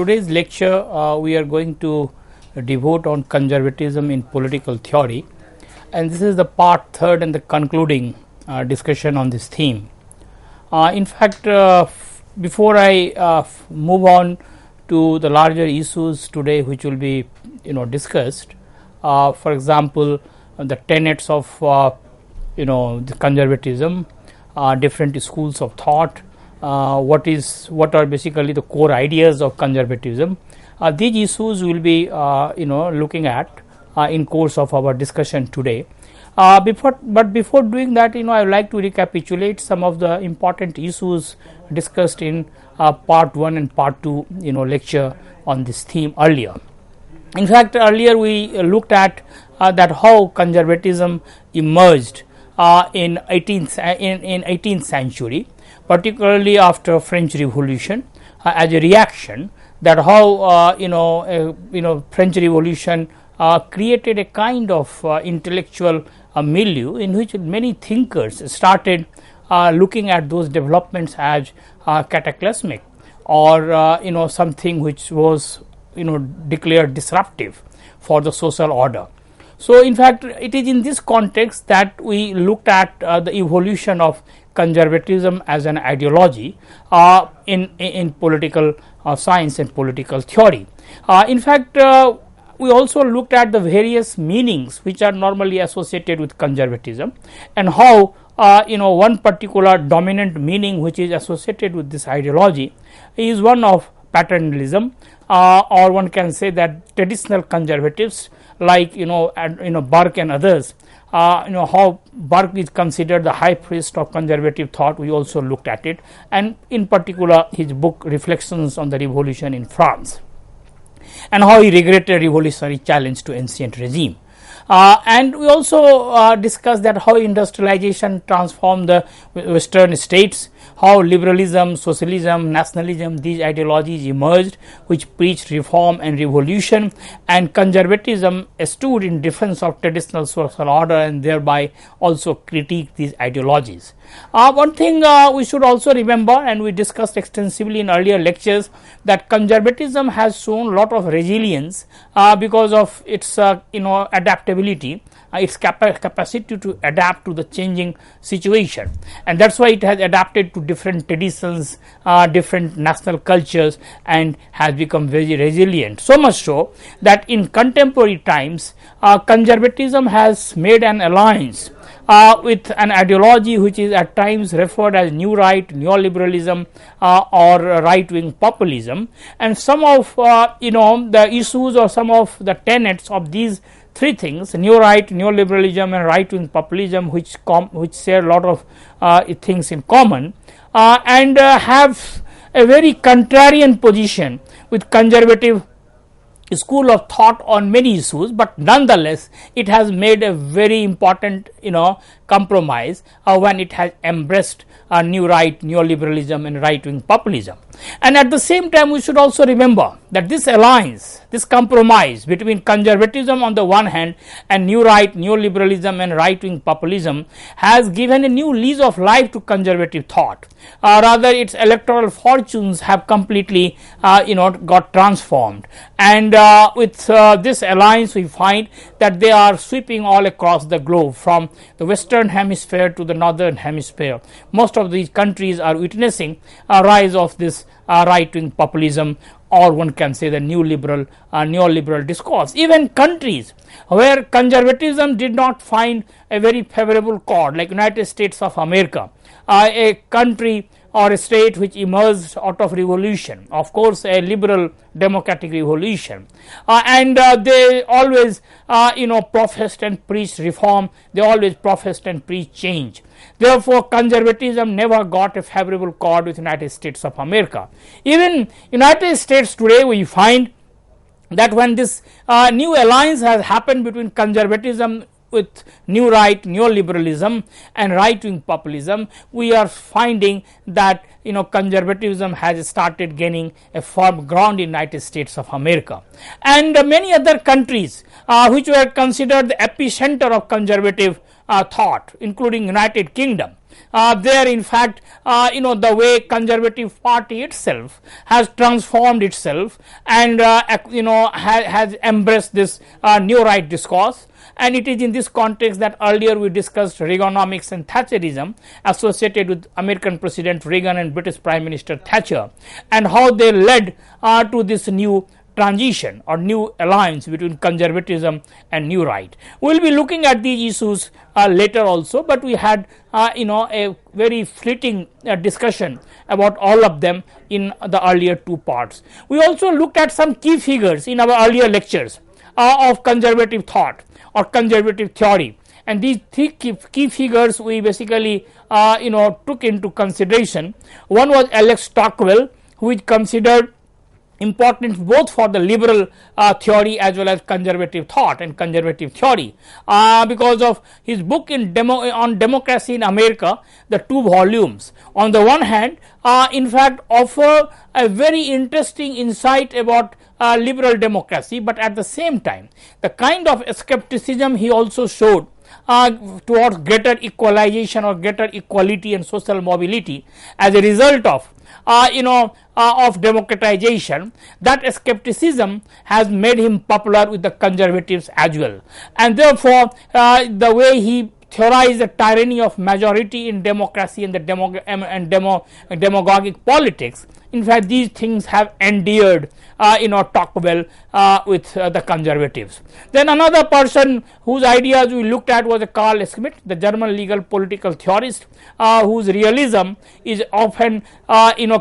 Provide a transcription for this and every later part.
today's lecture we are going to devote on conservatism in political theory, and this is the part third and the concluding discussion on this theme. In fact, before I move on to the larger issues today which will be discussed, for example, the tenets of the conservatism, different schools of thought, what are basically the core ideas of conservatism. These issues we will be looking at in course of our discussion today. Before doing that, I would like to recapitulate some of the important issues discussed in part 1 and part 2 lecture on this theme earlier. In fact, earlier we looked at that how conservatism emerged in 18th century, particularly after French Revolution, as a reaction that how French Revolution created a kind of intellectual milieu in which many thinkers started looking at those developments as cataclysmic or something which was declared disruptive for the social order. So, in fact, it is in this context that we looked at the evolution of conservatism as an ideology in political science and political theory. In fact, we also looked at the various meanings which are normally associated with conservatism, and how one particular dominant meaning which is associated with this ideology is one of paternalism, or one can say that traditional conservatives like Burke and others, how Burke is considered the high priest of conservative thought. We also looked at it, and in particular his book Reflections on the Revolution in France, and how he regretted revolutionary challenge to ancient regime. And we also discussed that how industrialization transformed the Western states, how liberalism, socialism, nationalism, these ideologies emerged which preached reform and revolution, and conservatism stood in defense of traditional social order and thereby also critiqued these ideologies. One thing we should also remember, and we discussed extensively in earlier lectures, that conservatism has shown a lot of resilience because of its adaptability, its capacity to adapt to the changing situation, and that's why it has adapted to different traditions, different national cultures, and has become very resilient. So much so that in contemporary times, conservatism has made an alliance with an ideology which is at times referred as new right, neoliberalism, or right wing populism, and some of the issues or some of the tenets of these three things, new right, neoliberalism, and right wing populism, which share a lot of things in common, and have a very contrarian position with conservative school of thought on many issues, but nonetheless it has made a very important compromise when it has embraced new right, neoliberalism, and right wing populism. And at the same time, we should also remember that this alliance, this compromise between conservatism on the one hand and new right, neoliberalism, and right wing populism has given a new lease of life to conservative thought. Rather, its electoral fortunes have completely got transformed, and with this alliance we find that they are sweeping all across the globe, from the western hemisphere to the northern hemisphere. Most of these countries are witnessing a rise of this right wing populism, or one can say the neoliberal discourse. Even countries where conservatism did not find a very favorable chord, like United States of America, a country or a state which emerged out of revolution, of course a liberal democratic revolution, and they always professed and preached reform, they always professed and preached change. Therefore, conservatism never got a favorable chord with United States of America. Even United States today, we find that when this new alliance has happened between conservatism with new right, neoliberalism, and right wing populism, we are finding that conservatism has started gaining a firm ground in United States of America, and many other countries which were considered the epicenter of conservative thought, including United Kingdom. there in fact the way Conservative Party itself has transformed itself and has embraced this new right discourse. And it is in this context that earlier we discussed Reaganomics and Thatcherism associated with American President Reagan and British Prime Minister Thatcher, and how they led to this new transition or new alliance between conservatism and new right. We will be looking at these issues later also, but we had a very fleeting discussion about all of them in the earlier two parts. We also looked at some key figures in our earlier lectures of conservative thought or conservative theory, and these three key figures we basically took into consideration. One was Alex Stockwell, who is considered important both for the liberal theory as well as conservative thought and conservative theory because of his book on democracy in America. The 2 volumes on the one hand in fact offer a very interesting insight about liberal democracy, but at the same time the kind of skepticism he also showed towards greater equalization or greater equality and social mobility as a result of of democratization, that skepticism has made him popular with the conservatives as well. And therefore the way he theorized the tyranny of majority in democracy and the demagogic politics, in fact these things have endeared Tocqueville with the conservatives. Then another person whose ideas we looked at was Carl Schmitt, the German legal political theorist, whose realism is often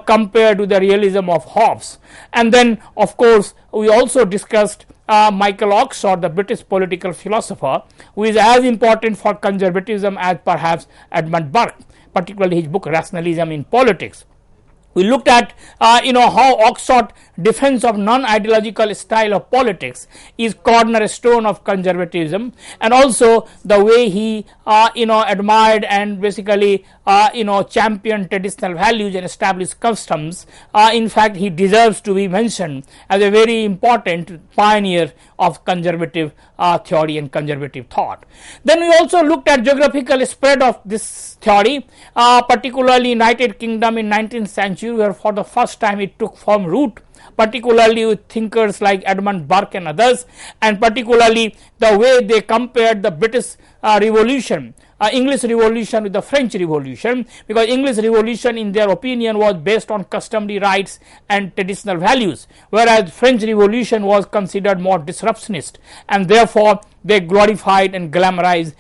compared to the realism of Hobbes. And then of course we also discussed Michael Oxford, the British political philosopher, who is as important for conservatism as perhaps Edmund Burke, particularly his book Rationalism in Politics. We looked at how Oxford's defense of non-ideological style of politics is cornerstone of conservatism, and also the way he admired and basically championed traditional values and established customs. In fact, he deserves to be mentioned as a very important pioneer of conservative theory and conservative thought. Then we also looked at geographical spread of this theory, particularly United Kingdom in 19th century, where for the first time it took firm root, particularly with thinkers like Edmund Burke and others, and particularly the way they compared the British Revolution, English Revolution with the French Revolution, because English Revolution in their opinion was based on customary rights and traditional values, whereas French Revolution was considered more disruptionist, and therefore they glorified and glamorized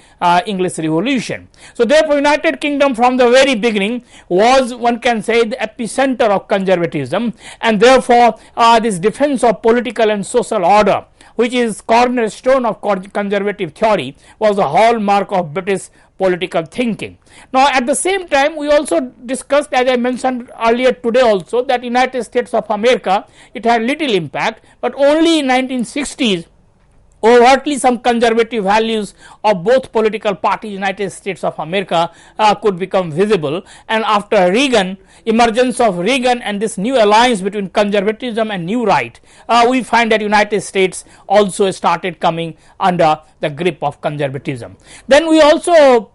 English Revolution. So therefore United Kingdom from the very beginning was, one can say, the epicenter of conservatism, and therefore this defense of political and social order, which is cornerstone of conservative theory, was a hallmark of British political thinking. Now at the same time we also discussed, as I mentioned earlier today also, that United States of America, it had little impact, but only in 1960s overtly some conservative values of both political parties United States of America could become visible, and after Reagan, emergence of Reagan and this new alliance between conservatism and new right, we find that United States also started coming under the grip of conservatism. Then we also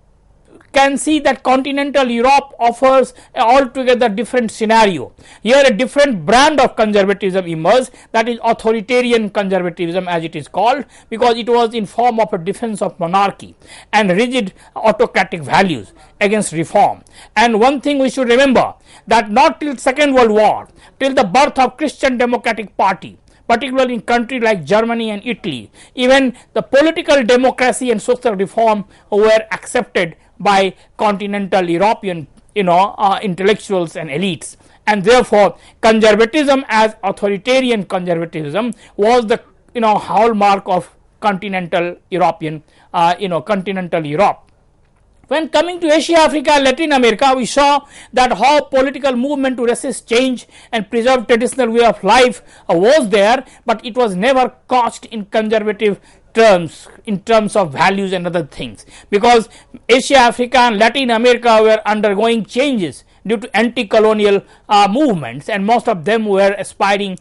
can see that continental Europe offers a altogether different scenario. Here a different brand of conservatism emerged, that is authoritarian conservatism as it is called, because it was in form of a defense of monarchy and rigid autocratic values against reform. And one thing we should remember, that not till Second World War, till the birth of Christian Democratic Party, particularly in countries like Germany and Italy, even the political democracy and social reform were accepted by continental European intellectuals and elites, and therefore conservatism as authoritarian conservatism was the hallmark of continental European continental Europe. When coming to Asia, Africa, Latin America, we saw that how political movement to resist change and preserve traditional way of life was there, but it was never couched in conservative terms, in terms of values and other things, because Asia, Africa and Latin America were undergoing changes due to anti-colonial movements, and most of them were aspiring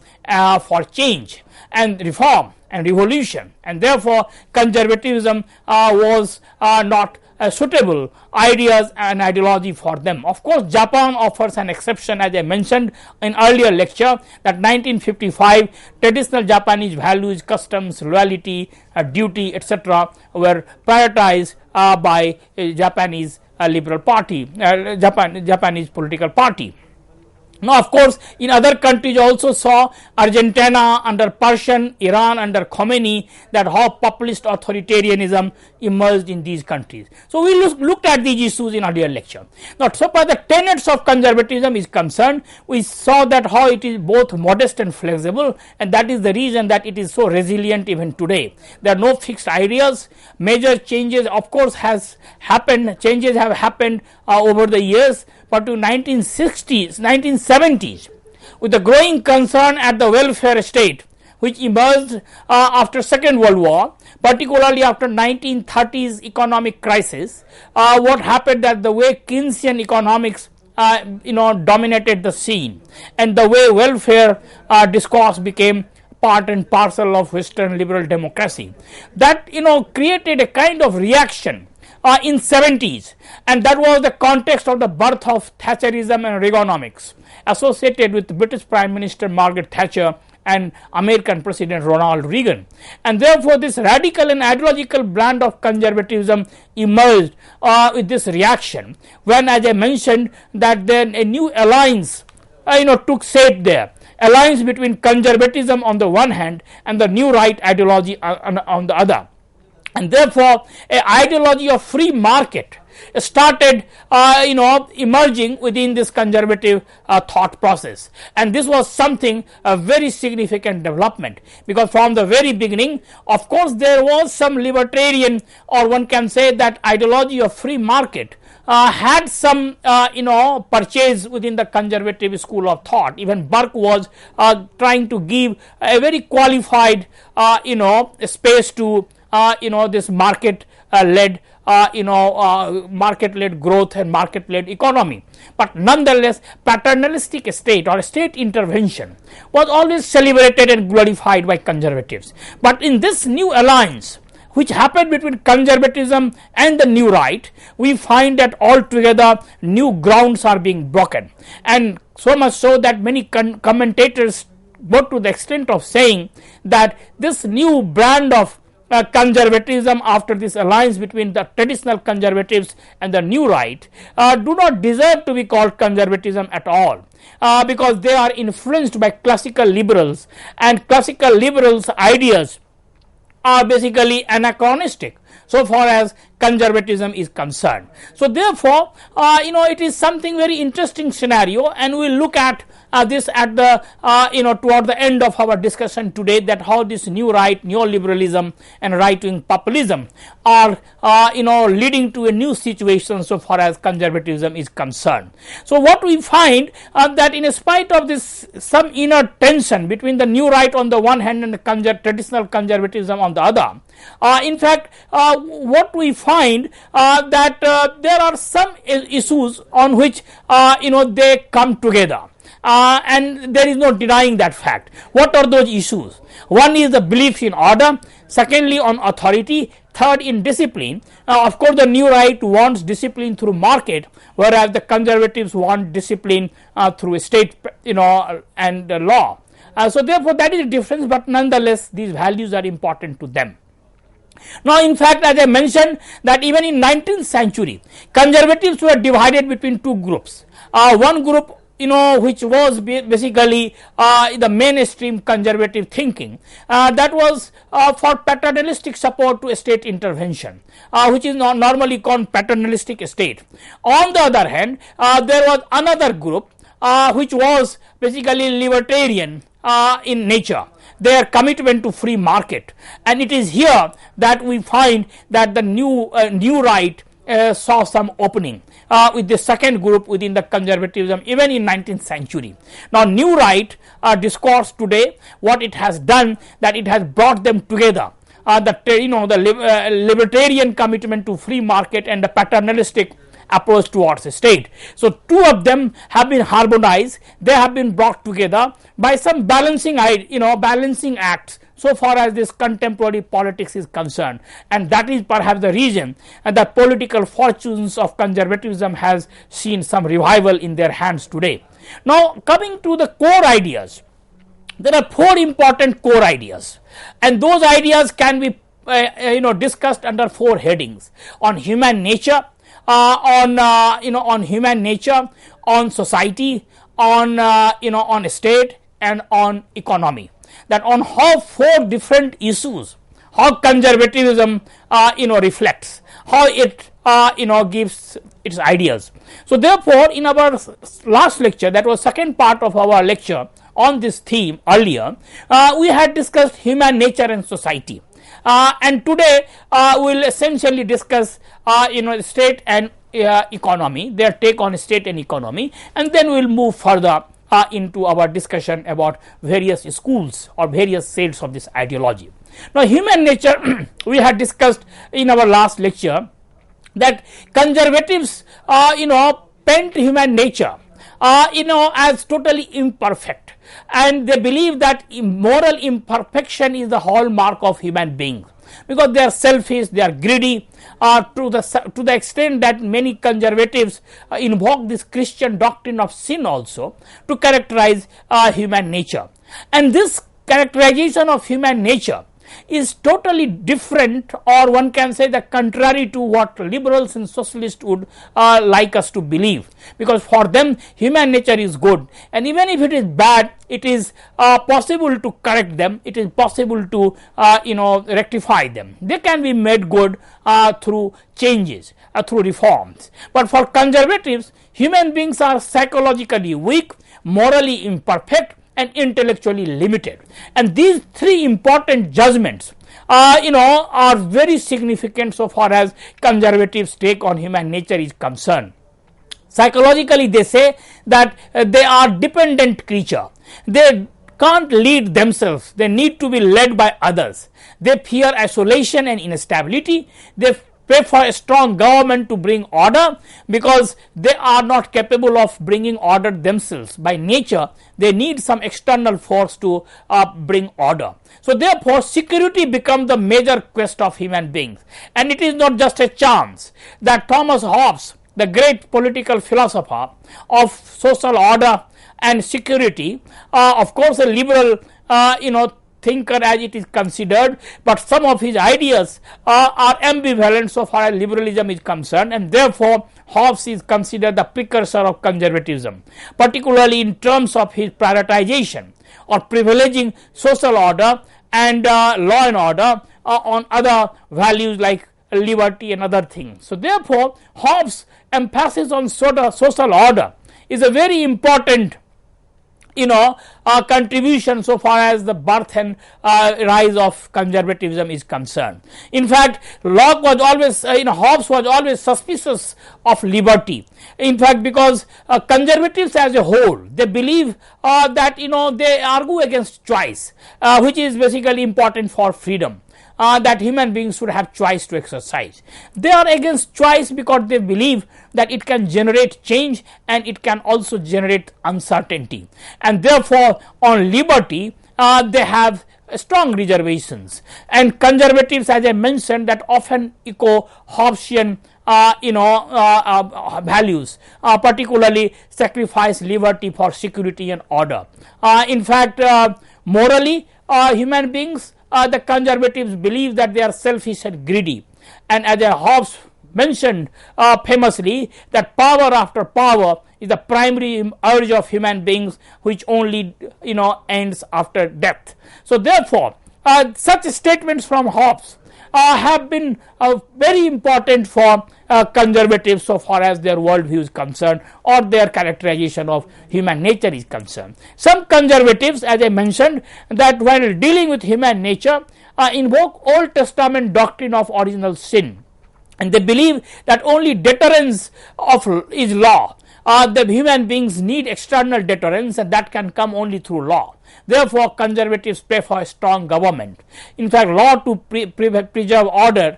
for change and reform and revolution, and therefore conservatism was not suitable ideas and ideology for them. Of course, Japan offers an exception, as I mentioned in earlier lecture, that 1955 traditional Japanese values, customs, loyalty, duty, etc. were prioritized by Japanese Liberal Party, Japanese political party. Now, of course, in other countries also saw Argentina under Persian, Iran under Khomeini, that how populist authoritarianism emerged in these countries. So, we looked at these issues in earlier lecture. Now, so far the tenets of conservatism is concerned, we saw that how it is both modest and flexible, and that is the reason that it is so resilient even today. There are no fixed ideas, major changes of course has happened, changes have happened over the years, but to 1960s, 1970s, with the growing concern at the welfare state which emerged after Second World War, particularly after 1930s economic crisis, what happened that the way Keynesian economics dominated the scene, and the way welfare discourse became part and parcel of Western liberal democracy, that created a kind of reaction in 70s, and that was the context of the birth of Thatcherism and Reaganomics associated with British Prime Minister Margaret Thatcher and American President Ronald Reagan. And therefore, this radical and ideological brand of conservatism emerged with this reaction, when, as I mentioned, that then a new alliance took shape there. Alliance between conservatism on the one hand and the new right ideology on the other. And therefore, an ideology of free market started emerging within this conservative thought process, and this was something a very significant development, because from the very beginning, of course, there was some libertarian, or one can say that ideology of free market had some purchase within the conservative school of thought. Even Burke was trying to give a very qualified space to this market-led growth and market-led economy. But nonetheless, paternalistic state or state intervention was always celebrated and glorified by conservatives. But in this new alliance, which happened between conservatism and the new right, we find that altogether new grounds are being broken, and so much so that many commentators go to the extent of saying that this new brand of conservatism after this alliance between the traditional conservatives and the new right do not deserve to be called conservatism at all, because they are influenced by classical liberals, and classical liberals' ideas are basically anachronistic so far as conservatism is concerned. So therefore, it is something very interesting scenario, and we will look at this at the toward the end of our discussion today, that how this new right neoliberalism and right wing populism are leading to a new situation so far as conservatism is concerned. So what we find that in spite of this some inner tension between the new right on the one hand and the traditional conservatism on the other, in fact what we find that there are some issues on which they come together. And there is no denying that fact. What are those issues? One is the belief in order, secondly on authority, third in discipline. Of course, the new right wants discipline through market, whereas the conservatives want discipline through state and law. So therefore, that is a difference, but nonetheless these values are important to them. Now, in fact, as I mentioned, that even in 19th century, conservatives were divided between two groups. One group which was basically the mainstream conservative thinking, that was for paternalistic support to state intervention, which is normally called paternalistic state. On the other hand, there was another group which was basically libertarian in nature, their commitment to free market, and it is here that we find that the new right saw some opening with the second group within the conservatism even in 19th century. Now, new right discourse today, what it has done, that it has brought them together, the libertarian commitment to free market and the paternalistic approach towards the state. So, two of them have been harmonized, they have been brought together by some balancing acts so far as this contemporary politics is concerned, and that is perhaps the reason that political fortunes of conservatism has seen some revival in their hands today. Now, coming to the core ideas, there are four important core ideas, and those ideas can be discussed under four headings: on human nature, on human nature, on society, on state, and on economy. That on how four different issues, how conservatism reflects, how it gives its ideas. So therefore, in our last lecture, that was second part of our lecture on this theme earlier, we had discussed human nature and society, and today we will essentially discuss state and economy, their take on state and economy, and then we will move further into our discussion about various schools or various shades of this ideology. Now, human nature we had discussed in our last lecture that conservatives paint human nature as totally imperfect, and they believe that moral imperfection is the hallmark of human beings, because they are selfish, they are greedy, to the extent that many conservatives invoke this Christian doctrine of sin also to characterize human nature. And this characterization of human nature is totally different, or one can say that contrary to what liberals and socialists would like us to believe, because for them human nature is good, and even if it is bad, it is possible to correct them, it is possible to rectify them. They can be made good through changes, through reforms. But for conservatives, human beings are psychologically weak, morally imperfect, and intellectually limited, and these three important judgments are very significant so far as conservatives' take on human nature is concerned. Psychologically, they say that they are dependent creature, they can't lead themselves, they need to be led by others, they fear isolation and instability, they pray for a strong government to bring order, because they are not capable of bringing order themselves. By nature, they need some external force to bring order. So therefore, security becomes the major quest of human beings, and it is not just a chance that Thomas Hobbes, the great political philosopher of social order and security, of course a liberal thinker as it is considered, but some of his ideas are ambivalent so far as liberalism is concerned, and therefore Hobbes is considered the precursor of conservatism, particularly in terms of his prioritization or privileging social order and law and order on other values like liberty and other things. So therefore, Hobbes' emphasis on social order is a very important contribution so far as the birth and rise of conservatism is concerned. In fact, Locke was always, Hobbes was always suspicious of liberty. In fact, because conservatives as a whole, they believe that they argue against choice, which is basically important for freedom. That human beings should have choice to exercise. They are against choice because they believe that it can generate change and it can also generate uncertainty, and therefore on liberty they have strong reservations. And conservatives, as I mentioned, that often echo Hobbesian values, particularly sacrifice liberty for security and order. In fact, morally, human beings, the conservatives believe that they are selfish and greedy, and as Hobbes mentioned famously, that power after power is the primary urge of human beings, which only ends after death. So therefore, such statements from Hobbes have been very important for conservatives so far as their worldview is concerned or their characterization of human nature is concerned. Some conservatives, as I mentioned, that while dealing with human nature, invoke Old Testament doctrine of original sin, and they believe that only deterrence is law. The human beings need external deterrence, and that can come only through law. Therefore, conservatives prefer a strong government. In fact, law to preserve order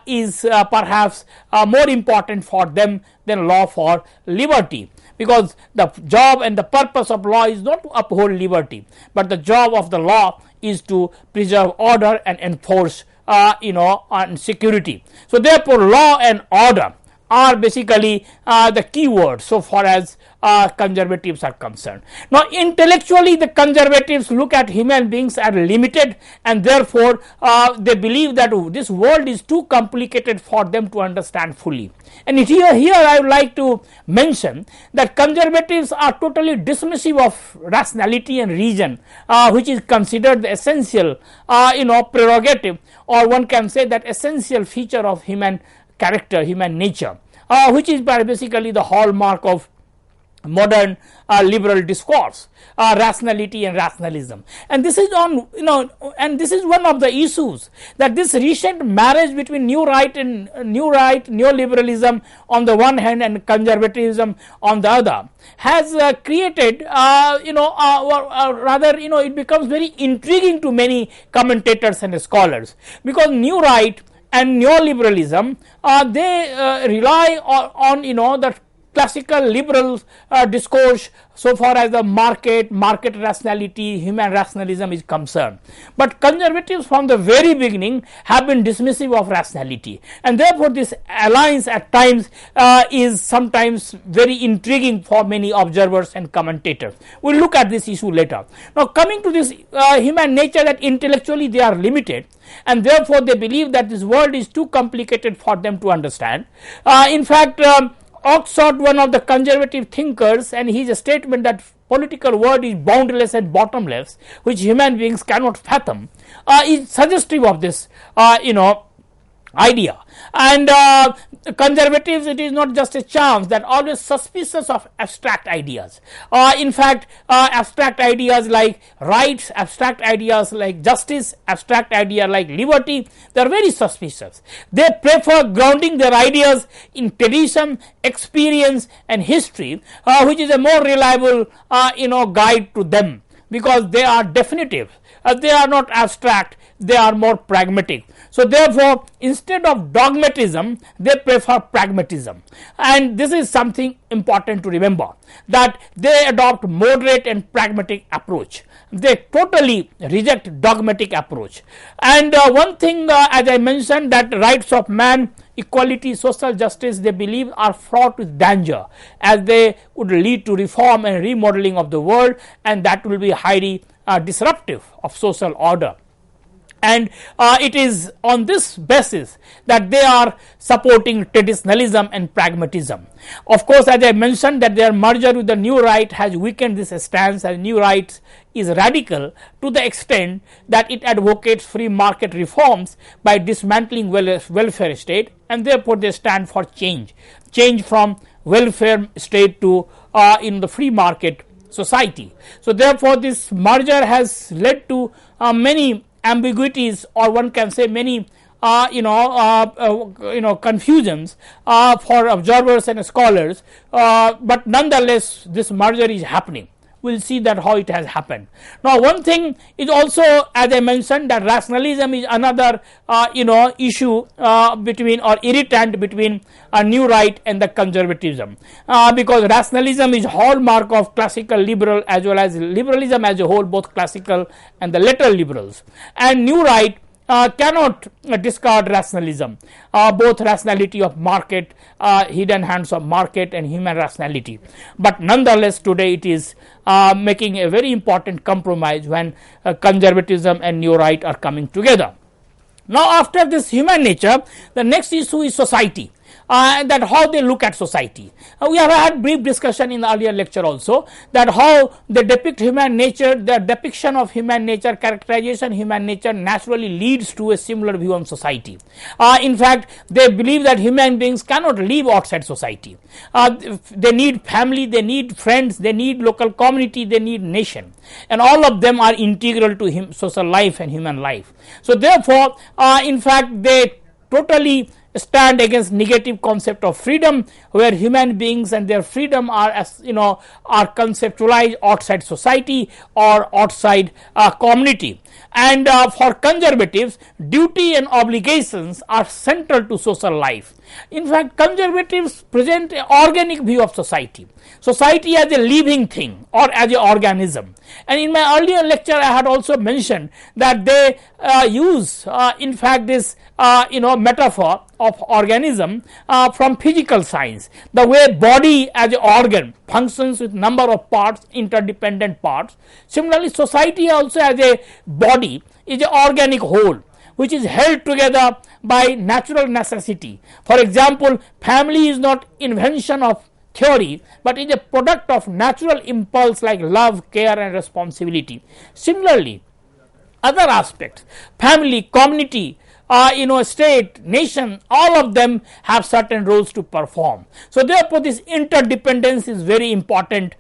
is perhaps more important for them than law for liberty, because the job and the purpose of law is not to uphold liberty, but the job of the law is to preserve order and enforce on security. So therefore, law and order are basically the key words so far as conservatives are concerned. Now, intellectually, the conservatives look at human beings as limited, and therefore they believe that this world is too complicated for them to understand fully. And here I would like to mention that conservatives are totally dismissive of rationality and reason, which is considered the essential prerogative, or one can say that essential feature of human character, human nature, which is basically the hallmark of modern liberal discourse, rationality and rationalism. And this is and this is one of the issues, that this recent marriage between new right neoliberalism on the one hand and conservatism on the other has created rather it becomes very intriguing to many commentators and scholars, because new right and neoliberalism they rely on the classical liberal discourse so far as the market rationality, human rationalism is concerned. But conservatives from the very beginning have been dismissive of rationality, and therefore this alliance at times is sometimes very intriguing for many observers and commentators. We will look at this issue later. Now, coming to this human nature, that intellectually they are limited, and therefore they believe that this world is too complicated for them to understand. In fact, Oxford, one of the conservative thinkers, and his statement that political world is boundless and bottomless, which human beings cannot fathom, is suggestive of this idea. And conservatives, it is not just a chance that always suspicious of abstract ideas. In fact, abstract ideas like rights, abstract ideas like justice, abstract idea like liberty, they are very suspicious. They prefer grounding their ideas in tradition, experience and history, which is a more reliable guide to them, because they are definitive. They are not abstract, they are more pragmatic. So therefore, instead of dogmatism, they prefer pragmatism, and this is something important to remember, that they adopt moderate and pragmatic approach. They totally reject dogmatic approach. And one thing, as I mentioned, that rights of man, equality, social justice, they believe are fraught with danger, as they would lead to reform and remodeling of the world, and that will be highly disruptive of social order. And it is on this basis that they are supporting traditionalism and pragmatism. Of course, as I mentioned, that their merger with the new right has weakened this stance, and new right is radical to the extent that it advocates free market reforms by dismantling welfare state, and therefore they stand for change from welfare state to in the free market society. So therefore, this merger has led to many ambiguities, or one can say many confusions for observers and scholars, but nonetheless this merger is happening. We will see that how it has happened. Now, one thing is also, as I mentioned, that rationalism is another issue between, or irritant between new right and the conservatism, because rationalism is hallmark of classical liberal as well as liberalism as a whole, both classical and the later liberals, and new right cannot discard rationalism, both rationality of market, hidden hands of market, and human rationality. But nonetheless, today it is making a very important compromise when conservatism and new right are coming together. Now, after this human nature, the next issue is society. That how they look at society. We have had brief discussion in the earlier lecture also, that how they depict human nature, the depiction of human nature, characterization human nature naturally leads to a similar view on society. In fact, they believe that human beings cannot live outside society. They need family, they need friends, they need local community, they need nation, and all of them are integral to social life and human life. So therefore, in fact, they totally stand against negative concept of freedom, where human beings and their freedom are, as are conceptualized outside society or outside community. And for conservatives, duty and obligations are central to social life. In fact, conservatives present an organic view of society as a living thing or as an organism. And in my earlier lecture, I had also mentioned that they use in fact this metaphor of organism from physical science, the way body as an organ functions with number of parts, interdependent parts. Similarly, society also as a body is an organic whole which is held together by natural necessity. For example, family is not invention of theory, but is a product of natural impulse like love, care and responsibility. Similarly, other aspects, family, community, state, nation, all of them have certain roles to perform. So therefore, this interdependence is very important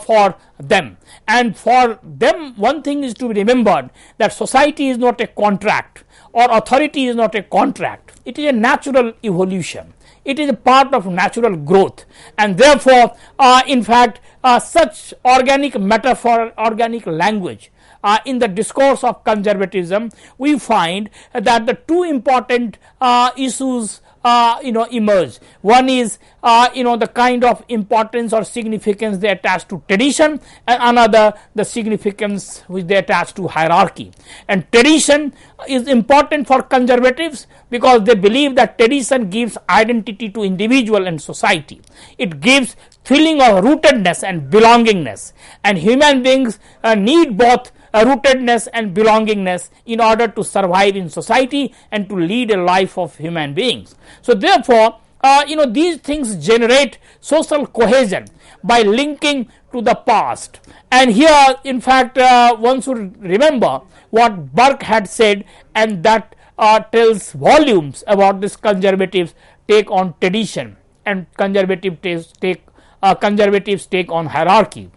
for them. And for them, one thing is to be remembered, that society is not a contract or authority is not a contract. It is a natural evolution. It is a part of natural growth, and therefore, in fact, such organic metaphor, organic language in the discourse of conservatism, we find that the two important issues emerge. One is the kind of importance or significance they attach to tradition, and another the significance which they attach to hierarchy. And tradition is important for conservatives because they believe that tradition gives identity to individual and society. It gives feeling of rootedness and belongingness, and human beings need both rootedness and belongingness in order to survive in society and to lead a life of human beings. So therefore, these things generate social cohesion by linking to the past. And here, in fact, one should remember what Burke had said, and that tells volumes about this conservative take on tradition and conservatives take on hierarchy.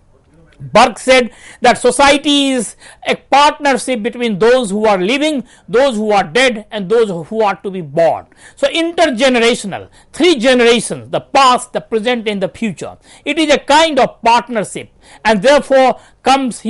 Burke said that society is a partnership between those who are living, those who are dead, and those who are to be born. So intergenerational, 3 generations, the past, the present and the future. It is a kind of partnership, and therefore comes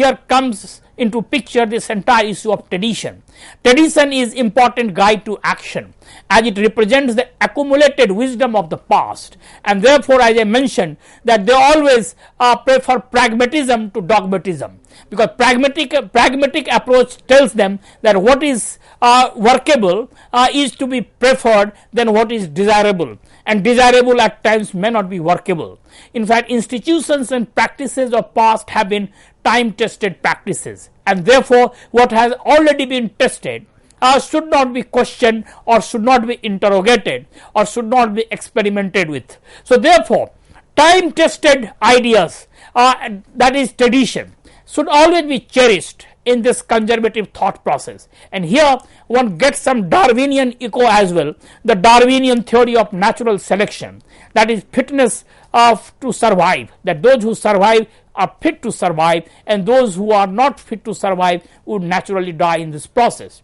into picture this entire issue of tradition. Tradition is important guide to action, as it represents the accumulated wisdom of the past, and therefore, as I mentioned, that they always prefer pragmatism to dogmatism, because pragmatic approach tells them that what is workable is to be preferred than what is desirable, and desirable at times may not be workable. In fact, institutions and practices of past have been time-tested practices, and therefore what has already been tested should not be questioned or should not be interrogated or should not be experimented with. So therefore, time-tested ideas, that is tradition, should always be cherished in this conservative thought process. And here one gets some Darwinian echo as well, the Darwinian theory of natural selection, that is fitness to survive, that those who survive are fit to survive, and those who are not fit to survive would naturally die in this process.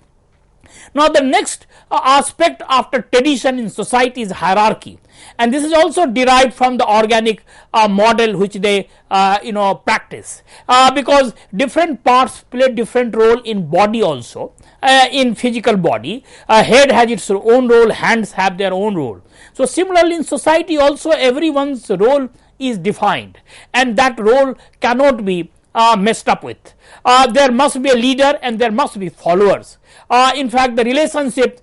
Now the next aspect after tradition in society is hierarchy, and this is also derived from the organic model which they practice, because different parts play different role in body also. In physical body, head has its own role, hands have their own role. So similarly in society also everyone's role is defined, and that role cannot be messed up with. There must be a leader and there must be followers. In fact, the relationship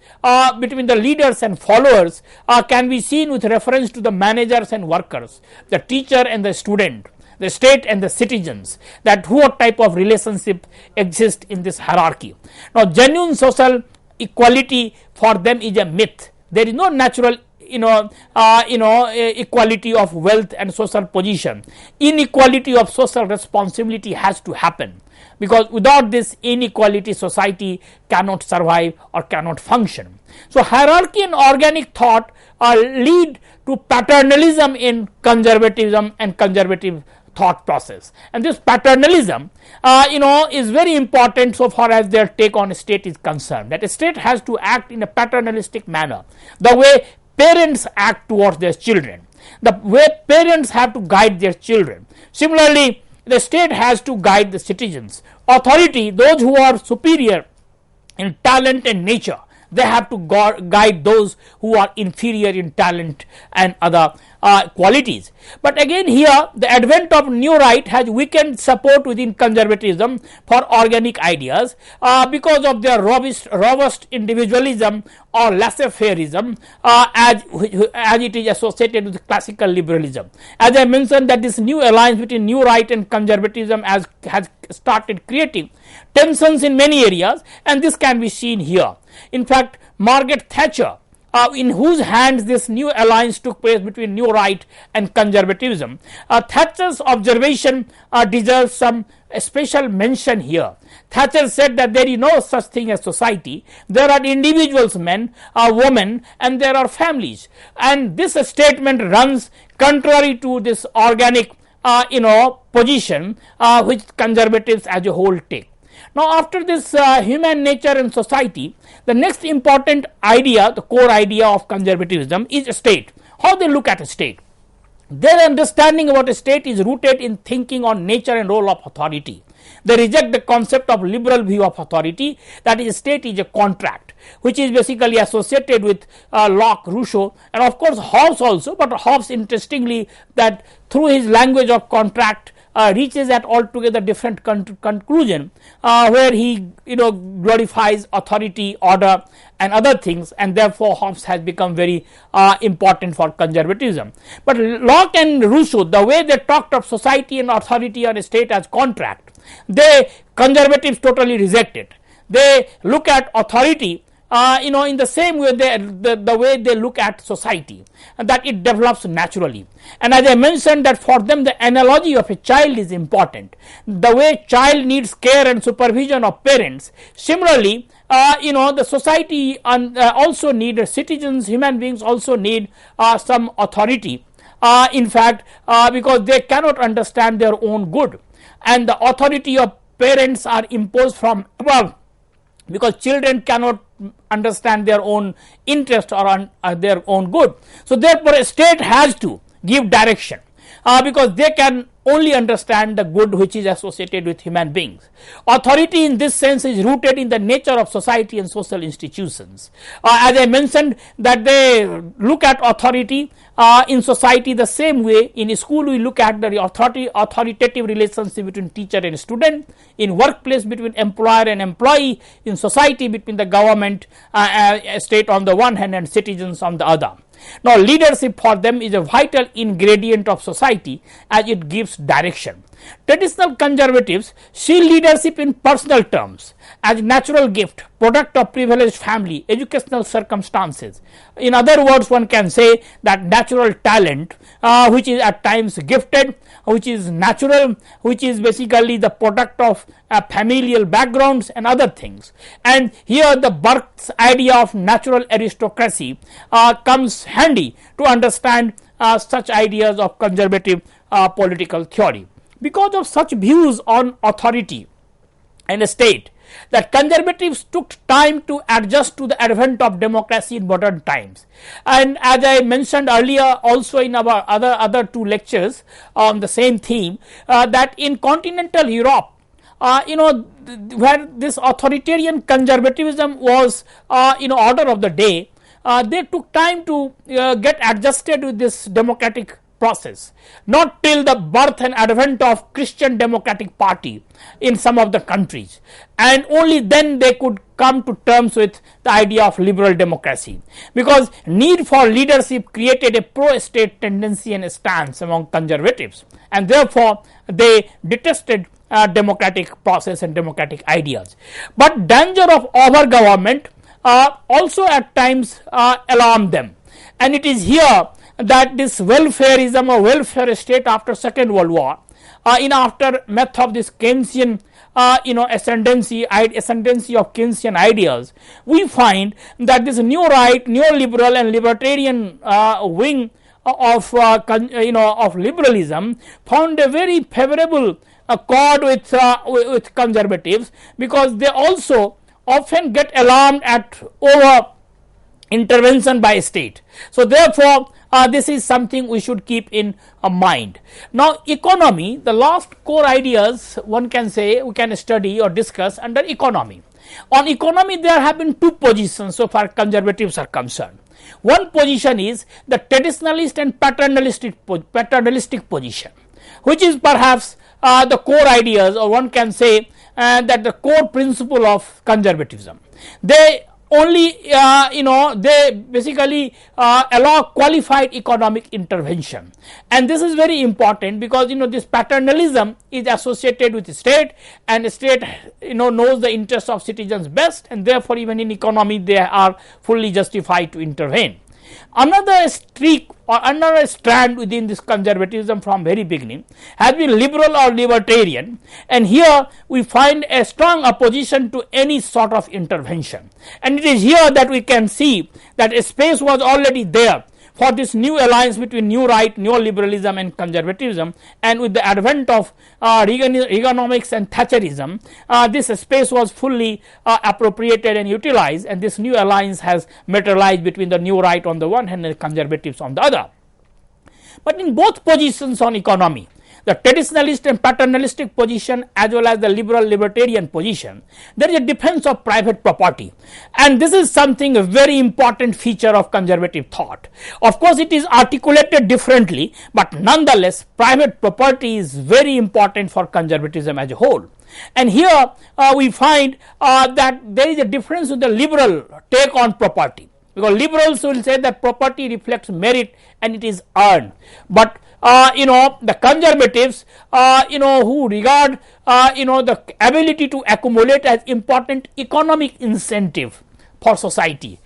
between the leaders and followers can be seen with reference to the managers and workers, the teacher and the student, the state and the citizens, that what type of relationship exists in this hierarchy. Now, genuine social equality for them is a myth. There is no natural equality of wealth and social position. Inequality of social responsibility has to happen, because without this inequality society cannot survive or cannot function. So hierarchy and organic thought lead to paternalism in conservatism and conservative thought process, and this paternalism is very important so far as their take on state is concerned, that a state has to act in a paternalistic manner, the way parents act towards their children, the way parents have to guide their children. Similarly, the state has to guide the citizens. Authority, those who are superior in talent and nature, they have to guide those who are inferior in talent and other qualities. But again, here the advent of new right has weakened support within conservatism for organic ideas because of their robust individualism or laissez-faireism as it is associated with classical liberalism. As I mentioned, that this new alliance between new right and conservatism has started creating tensions in many areas, and this can be seen here. In fact, Margaret Thatcher, in whose hands this new alliance took place between new right and conservatism, Thatcher's observation deserves some special mention here. Thatcher said that there is no such thing as society. There are individuals, men, women, and there are families. And this statement runs contrary to this organic position which conservatives as a whole take. Now, after this human nature and society, the next important idea, the core idea of conservatism, is a state. How they look at a state. Their understanding about a state is rooted in thinking on nature and role of authority. They reject the concept of liberal view of authority, that is, state is a contract, which is basically associated with Locke, Rousseau, and of course Hobbes also. But Hobbes, interestingly, that through his language of contract reaches at altogether different conclusion, where he glorifies authority, order, and other things, and therefore Hobbes has become very important for conservatism. But Locke and Rousseau, the way they talked of society and authority or a state as contract, conservatives totally reject it. They look at authority in the same way the way they look at society, and that it develops naturally. And as I mentioned, that for them the analogy of a child is important. The way child needs care and supervision of parents, similarly the society also need citizens, human beings also need some authority, in fact because they cannot understand their own good, and the authority of parents are imposed from above, because children cannot understand their own interest or their own good. So therefore a state has to give direction because they can only understand the good which is associated with human beings. Authority in this sense is rooted in the nature of society and social institutions. As I mentioned, that they look at authority in society the same way. In school we look at the authoritative relationship between teacher and student, in workplace between employer and employee, in society between the government, state on the one hand and citizens on the other. Now, leadership for them is a vital ingredient of society as it gives direction. Traditional conservatives see leadership in personal terms as natural gift, product of privileged family, educational circumstances. In other words, one can say that natural talent, which is at times gifted, which is natural, which is basically the product of familial backgrounds and other things. And here the Burke's idea of natural aristocracy comes handy to understand such ideas of conservative political theory. Because of such views on authority and a state, that conservatives took time to adjust to the advent of democracy in modern times. And as I mentioned earlier also in our other two lectures on the same theme, that in continental Europe, where this authoritarian conservatism was order of the day, they took time to get adjusted with this democratic process. Not till the birth and advent of Christian Democratic Party in some of the countries, and only then they could come to terms with the idea of liberal democracy, because need for leadership created a pro-state tendency and a stance among conservatives, and therefore they detested democratic process and democratic ideas. But danger of over government also at times alarmed them, and it is here that this welfareism or welfare state after Second World War, in aftermath of this Keynesian ascendancy of Keynesian ideas, we find that this new right, neoliberal and libertarian wing of liberalism found a very favorable accord with conservatives, because they also often get alarmed at over intervention by state. So therefore, this is something we should keep in mind. Now economy, the last core ideas one can say we can study or discuss under economy. On economy there have been two positions so far conservatives are concerned. One position is the traditionalist and paternalistic position, which is perhaps the core ideas, or one can say that the core principle of conservatism. They only they basically allow qualified economic intervention, and this is very important because this paternalism is associated with the state, and the state knows the interests of citizens best, and therefore even in economy they are fully justified to intervene. Another streak or another strand within this conservatism from very beginning has been liberal or libertarian, and here we find a strong opposition to any sort of intervention, and it is here that we can see that a space was already there for this new alliance between new right, neoliberalism and conservatism, and with the advent of Reaganomics and Thatcherism, this space was fully appropriated and utilized, and this new alliance has materialized between the new right on the one hand and the conservatives on the other. But in both positions on economy, the traditionalist and paternalistic position as well as the liberal libertarian position, there is a defense of private property, and this is something a very important feature of conservative thought. Of course it is articulated differently, but nonetheless private property is very important for conservatism as a whole. And here we find that there is a difference with the liberal take on property, because liberals will say that property reflects merit and it is earned, but the conservatives who regard the ability to accumulate as important economic incentive for society.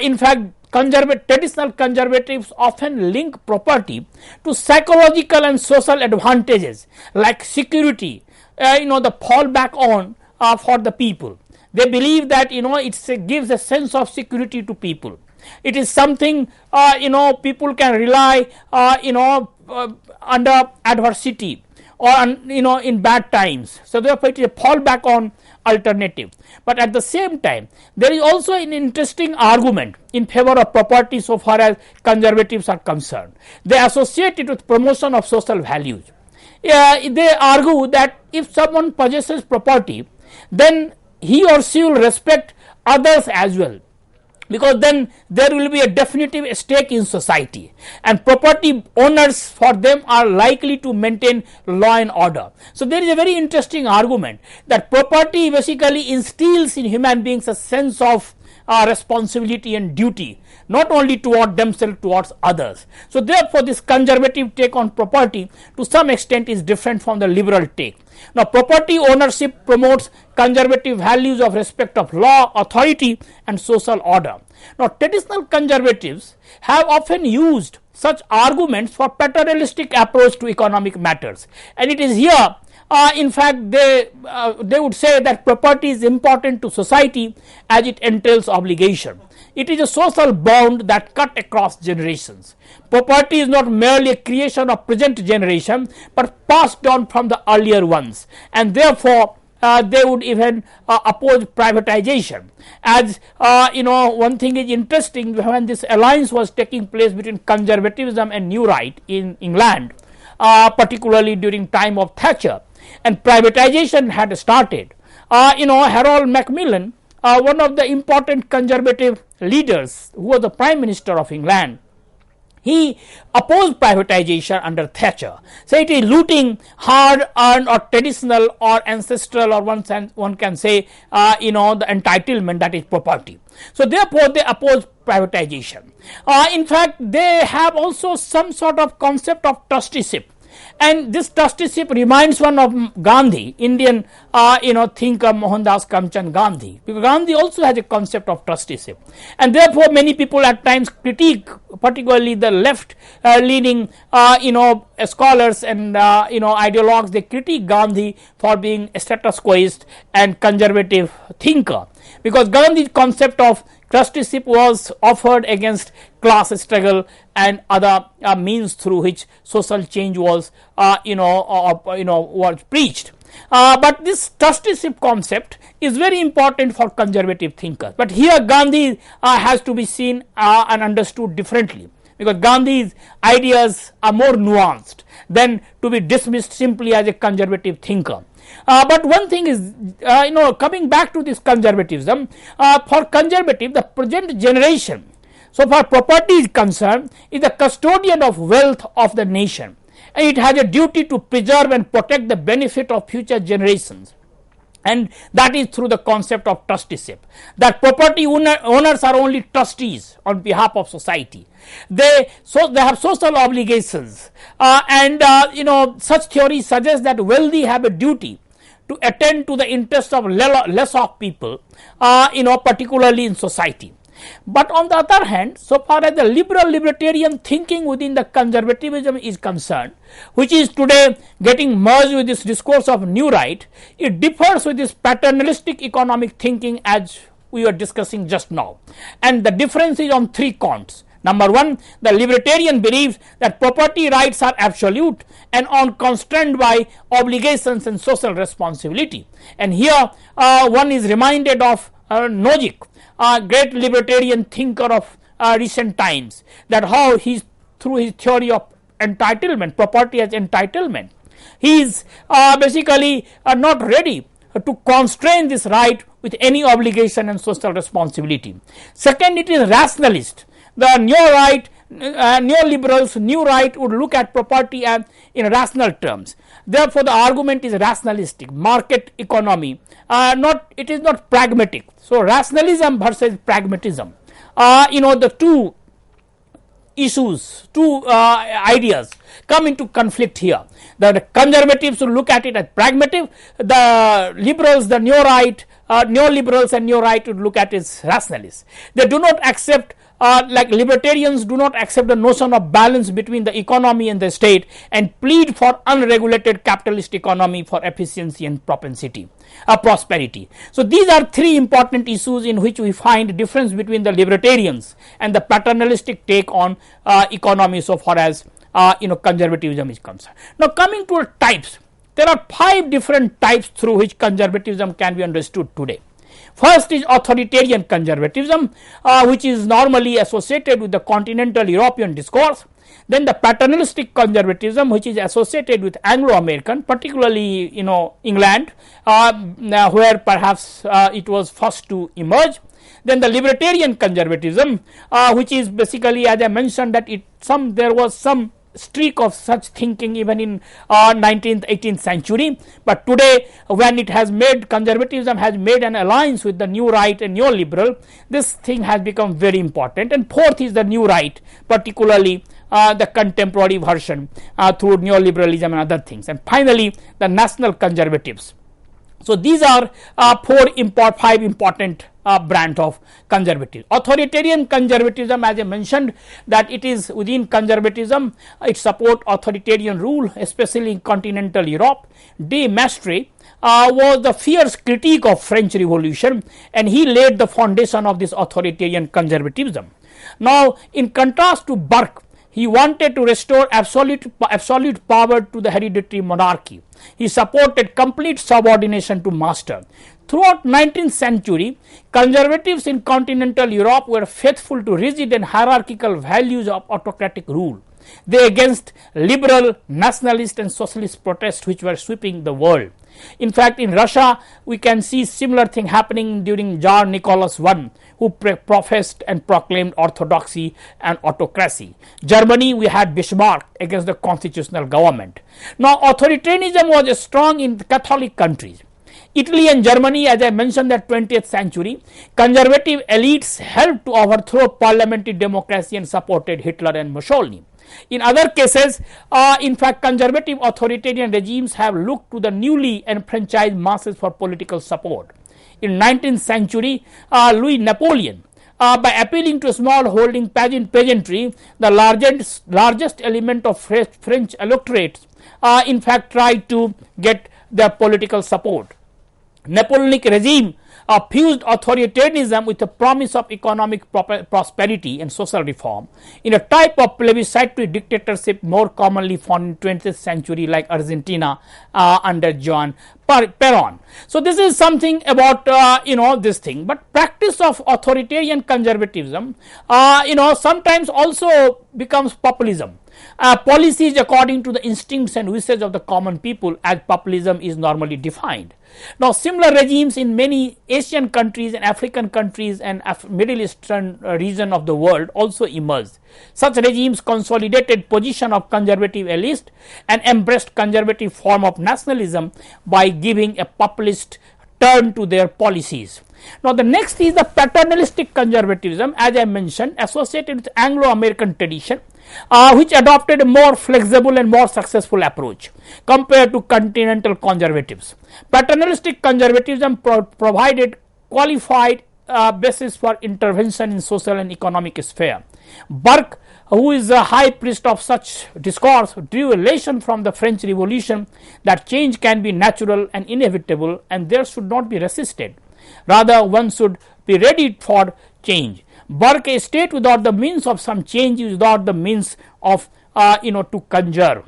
In fact, traditional conservatives often link property to psychological and social advantages like security, the fallback on for the people. They believe that it gives a sense of security to people. It is something people can rely under adversity or in bad times. So therefore it is a fallback on alternative. But at the same time there is also an interesting argument in favor of property so far as conservatives are concerned. They associate it with promotion of social values. They argue that if someone possesses property, then he or she will respect others as well, because then there will be a definitive stake in society, and property owners for them are likely to maintain law and order. So there is a very interesting argument that property basically instills in human beings a sense of responsibility and duty, not only toward themselves, towards others. So therefore this conservative take on property to some extent is different from the liberal take. Now property ownership promotes conservative values of respect of law, authority and social order. Now traditional conservatives have often used such arguments for paternalistic approach to economic matters, and it is here in fact they would say that property is important to society as it entails obligation. It is a social bond that cut across generations. Property is not merely a creation of present generation but passed down from the earlier ones, and therefore they would even oppose privatization. As one thing is interesting, when this alliance was taking place between conservatism and new right in England, particularly during time of Thatcher, and privatization had started, Harold Macmillan, one of the important conservative leaders who was the Prime Minister of England, he opposed privatization under Thatcher. So it is looting hard earned or traditional or ancestral, or one can say the entitlement, that is property. So therefore they oppose privatization. In fact they have also some sort of concept of trusteeship, and this trusteeship reminds one of Gandhi, Indian thinker Mohandas Karamchand Gandhi, because Gandhi also has a concept of trusteeship, and therefore many people at times critique, particularly the left leaning scholars and ideologues, they critique Gandhi for being a status quoist and conservative thinker, because Gandhi's concept of trusteeship was offered against class struggle and other means through which social change was was preached. But this trusteeship concept is very important for conservative thinkers. But here Gandhi has to be seen and understood differently, because Gandhi's ideas are more nuanced than to be dismissed simply as a conservative thinker. But one thing is, coming back to this conservatism, for conservative, the present generation, so far property is concerned, is the custodian of wealth of the nation, and it has a duty to preserve and protect the benefit of future generations. And that is through the concept of trusteeship, that property owners are only trustees on behalf of society. They have social obligations, and such theory suggests that wealthy have a duty to attend to the interests of less off people, particularly in society. But on the other hand, so far as the liberal libertarian thinking within the conservatism is concerned, which is today getting merged with this discourse of new right, it differs with this paternalistic economic thinking as we were discussing just now. And the difference is on three counts. Number one, the libertarian believes that property rights are absolute and unconstrained by obligations and social responsibility. And here one is reminded of Nozick, a great libertarian thinker of recent times, that how he, through his theory of entitlement, property as entitlement, he is basically not ready to constrain this right with any obligation and social responsibility. Second, it is rationalist. The neoliberals, new right would look at property in rational terms. Therefore, the argument is rationalistic, market economy. It is not pragmatic. So, rationalism versus pragmatism. The two issues, two ideas come into conflict here. The conservatives will look at it as pragmatic. The liberals, the neoliberals and new right would look at it as rationalist. They do not accept, like libertarians do not accept the notion of balance between the economy and the state, and plead for unregulated capitalist economy for efficiency and prosperity. So these are three important issues in which we find difference between the libertarians and the paternalistic take on economy so far as conservatism is concerned. Now coming to types, there are 5 different types through which conservatism can be understood today. First is authoritarian conservatism, which is normally associated with the continental European discourse. Then the paternalistic conservatism, which is associated with Anglo-American, particularly England, where perhaps it was first to emerge. Then the libertarian conservatism, which is basically, as I mentioned, that there was some streak of such thinking even in 19th, 18th century, but today when it has made, conservatism has made an alliance with the new right and neoliberal, this thing has become very important. And fourth is the new right, particularly the contemporary version through neoliberalism and other things. And finally the national conservatives. So these are 5 important brand of conservatism. Authoritarian conservatism, as I mentioned, that it is within conservatism, it support authoritarian rule, especially in continental Europe. De Maistre was the fierce critique of French Revolution, and he laid the foundation of this authoritarian conservatism. Now, in contrast to Burke, he wanted to restore absolute power to the hereditary monarchy. He supported complete subordination to master. Throughout 19th century, conservatives in continental Europe were faithful to rigid and hierarchical values of autocratic rule. They against liberal, nationalist and socialist protests which were sweeping the world. In fact, in Russia, we can see similar thing happening during Tsar Nicholas I, who professed and proclaimed orthodoxy and autocracy. Germany, we had Bismarck against the constitutional government. Now, authoritarianism was strong in the Catholic countries. Italy and Germany, as I mentioned, that 20th century, conservative elites helped to overthrow parliamentary democracy and supported Hitler and Mussolini. In other cases, in fact, conservative authoritarian regimes have looked to the newly enfranchised masses for political support. In 19th century, Louis Napoleon, by appealing to small holding peasantry, the largest element of French electorate, in fact, tried to get their political support. Napoleonic regime fused authoritarianism with the promise of economic prosperity and social reform in a type of plebiscitary dictatorship more commonly found in 20th century like Argentina under Juan Perón. So this is something about this thing, but practice of authoritarian conservatism sometimes also becomes populism. Policies according to the instincts and wishes of the common people, as populism is normally defined. Now, similar regimes in many Asian countries and African countries and Middle Eastern region of the world also emerged. Such regimes consolidated position of conservative elites and embraced conservative form of nationalism by giving a populist turn to their policies. Now, the next is the paternalistic conservatism, as I mentioned, associated with Anglo-American tradition, which adopted a more flexible and more successful approach compared to continental conservatives. Paternalistic conservatism provided qualified basis for intervention in social and economic sphere. Burke, who is the high priest of such discourse, drew a lesson from the French Revolution that change can be natural and inevitable and there should not be resisted. Rather, one should be ready for change. Burke, a state without the means of some change is without the means of to conjure.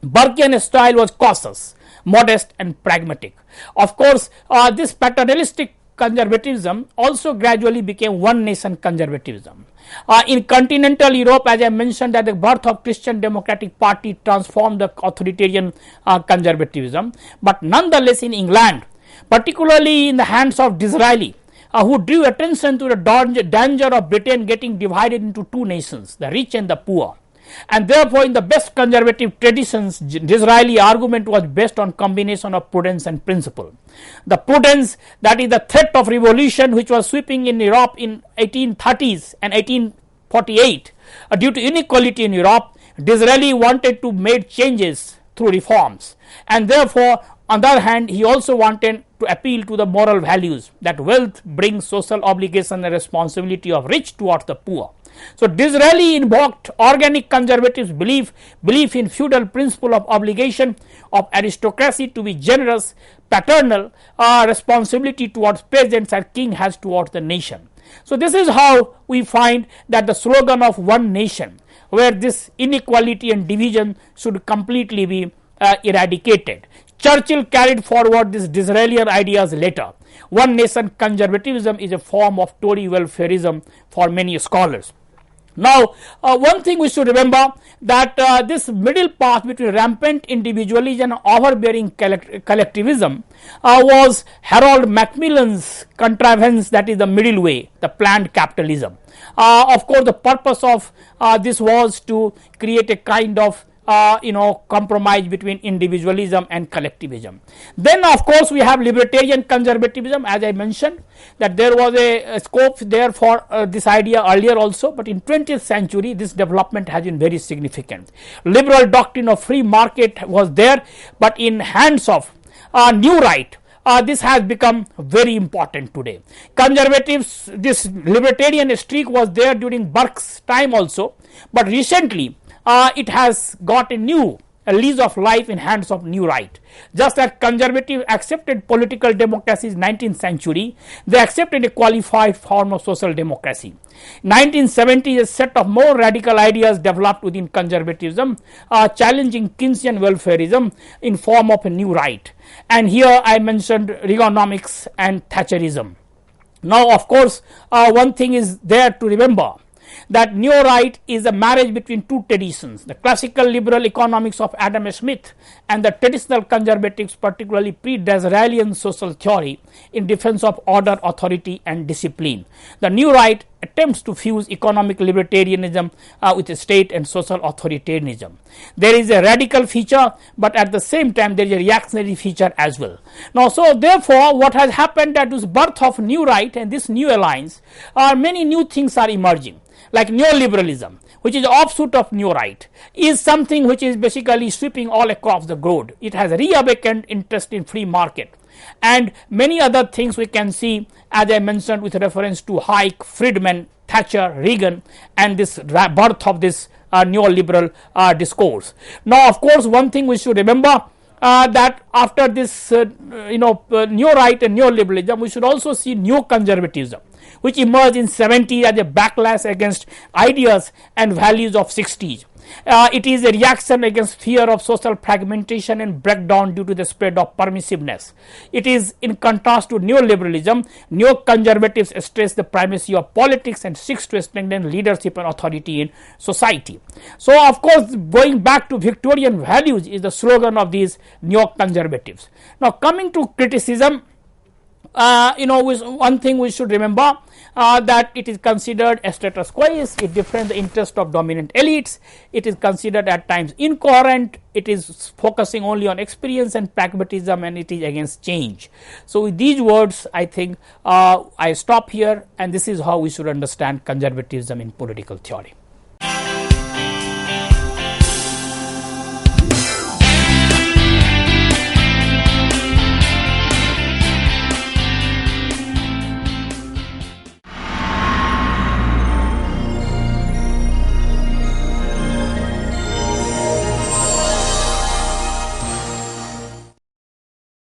Burkean style was cautious, modest and pragmatic. Of course, this paternalistic conservatism also gradually became one nation conservatism. In continental Europe, as I mentioned, that the birth of Christian Democratic Party transformed the authoritarian conservatism, but nonetheless in England, particularly in the hands of Disraeli, who drew attention to the danger of Britain getting divided into two nations, the rich and the poor. And therefore, in the best conservative traditions, Disraeli argument was based on combination of prudence and principle. The prudence, that is the threat of revolution which was sweeping in Europe in 1830s and 1848 due to inequality in Europe, Disraeli wanted to make changes through reforms, and therefore on the other hand he also wanted to appeal to the moral values that wealth brings social obligation and responsibility of rich towards the poor. So Disraeli invoked organic conservatives' belief in feudal principle of obligation of aristocracy to be generous, paternal responsibility towards peasants as king has towards the nation. So this is how we find that the slogan of one nation, where this inequality and division should completely be eradicated. Churchill carried forward these Disraelian ideas later. One nation conservatism is a form of Tory welfarism for many scholars. Now, one thing we should remember that this middle path between rampant individualism and overbearing collectivism was Harold Macmillan's contrivance, that is the middle way, the planned capitalism. Of course, the purpose of this was to create a kind of compromise between individualism and collectivism. Then of course we have libertarian conservatism, as I mentioned, that there was a scope there for this idea earlier also, but in 20th century this development has been very significant. Liberal doctrine of free market was there, but in hands of new right, this has become very important today. Conservatives, this libertarian streak was there during Burke's time also, but recently it has got a lease of life in hands of new right. Just as conservative accepted political democracy in 19th century, they accepted a qualified form of social democracy. 1970s, a set of more radical ideas developed within conservatism, challenging Keynesian welfarism in form of a new right. And here I mentioned Reaganomics and Thatcherism. Now, of course, one thing is there to remember, that neo-right is a marriage between two traditions, the classical liberal economics of Adam Smith and the traditional conservatives, particularly pre-Disraelian social theory in defense of order, authority and discipline. The new right attempts to fuse economic libertarianism with state and social authoritarianism. There is a radical feature, but at the same time there is a reactionary feature as well. Now, so therefore what has happened, that is birth of new right and this new alliance, many new things are emerging, like neoliberalism, which is offshoot of new right, is something which is basically sweeping all across the globe. It has reawakened interest in free market, and many other things we can see, as I mentioned, with reference to Hayek, Friedman, Thatcher, Reagan, and this birth of this neoliberal discourse. Now, of course, one thing we should remember, that after this new right and neoliberalism, we should also see new conservatism, which emerged in 70s as a backlash against ideas and values of 60s. It is a reaction against fear of social fragmentation and breakdown due to the spread of permissiveness. It is in contrast to neoliberalism. Neo-conservatives stress the primacy of politics and seeks to strengthen leadership and authority in society. So, of course, going back to Victorian values is the slogan of these neo-conservatives. Now, coming to criticism, one thing we should remember, that it is considered a status quo, it defends the interest of dominant elites, it is considered at times incoherent, it is focusing only on experience and pragmatism, and it is against change. So, with these words, I think I stop here, and this is how we should understand conservatism in political theory.